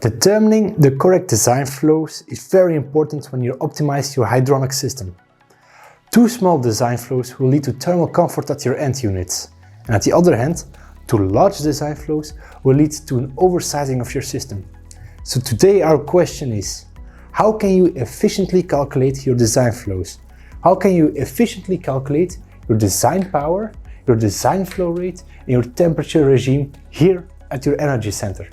Determining the correct design flows is very important when you optimize your hydronic system. Too small design flows will lead to thermal comfort at your end units, and at the other hand, too large design flows will lead to an oversizing of your system. So today our question is, how can you efficiently calculate your design flows? How can you efficiently calculate your design power, your design flow rate, and your temperature regime here at your energy center?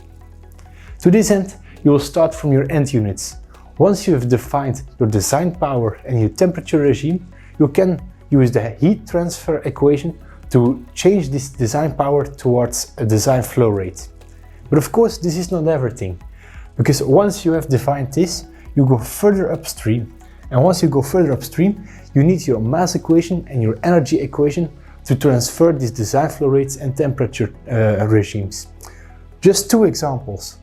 To this end, you will start from your end units. Once you have defined your design power and your temperature regime, you can use the heat transfer equation to change this design power towards a design flow rate. But of course, this is not everything, because once you have defined this, you go further upstream. And once you go further upstream, you need your mass equation and your energy equation to transfer these design flow rates and temperature regimes. Just two examples.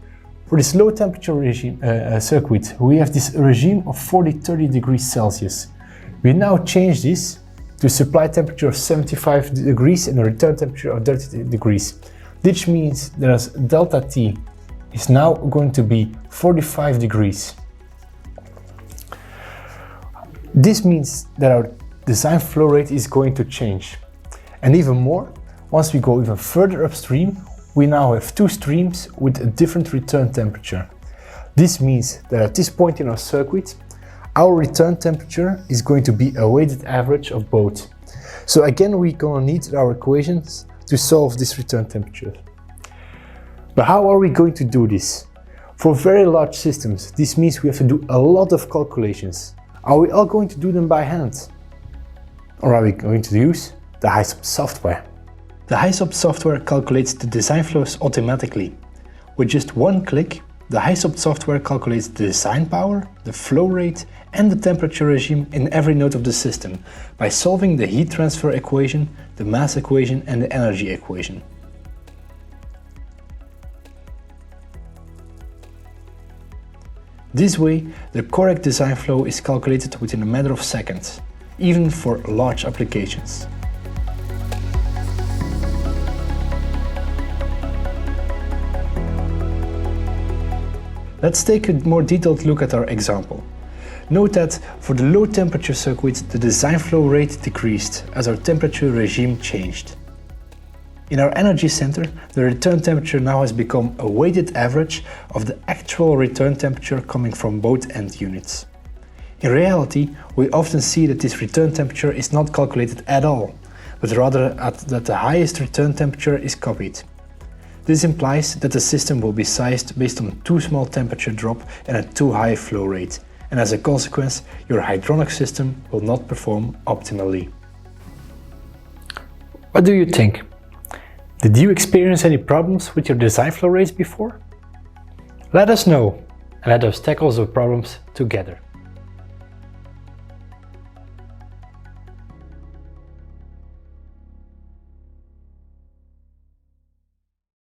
For this low temperature regime circuit, we have this regime of 40-30 degrees Celsius. We now change this to supply temperature of 75 degrees and a return temperature of 30 degrees. This means that delta T is now going to be 45 degrees. This means that our design flow rate is going to change. And even more, once we go even further upstream, we now have two streams with a different return temperature. This means that at this point in our circuit, our return temperature is going to be a weighted average of both. So again, we're going to need our equations to solve this return temperature. But how are we going to do this? For very large systems, this means we have to do a lot of calculations. Are we all going to do them by hand? Or are we going to use the Hysopt software? The Hysopt software calculates the design flows automatically. With just one click, the Hysopt software calculates the design power, the flow rate, and the temperature regime in every node of the system by solving the heat transfer equation, the mass equation, and the energy equation. This way, the correct design flow is calculated within a matter of seconds, even for large applications. Let's take a more detailed look at our example. Note that for the low temperature circuit, the design flow rate decreased as our temperature regime changed. In our energy center, the return temperature now has become a weighted average of the actual return temperature coming from both end units. In reality, we often see that this return temperature is not calculated at all, but rather that the highest return temperature is copied. This implies that the system will be sized based on a too small temperature drop and a too high flow rate, and as a consequence, your hydronic system will not perform optimally. What do you think? Did you experience any problems with your design flow rates before? Let us know, and let us tackle those problems together.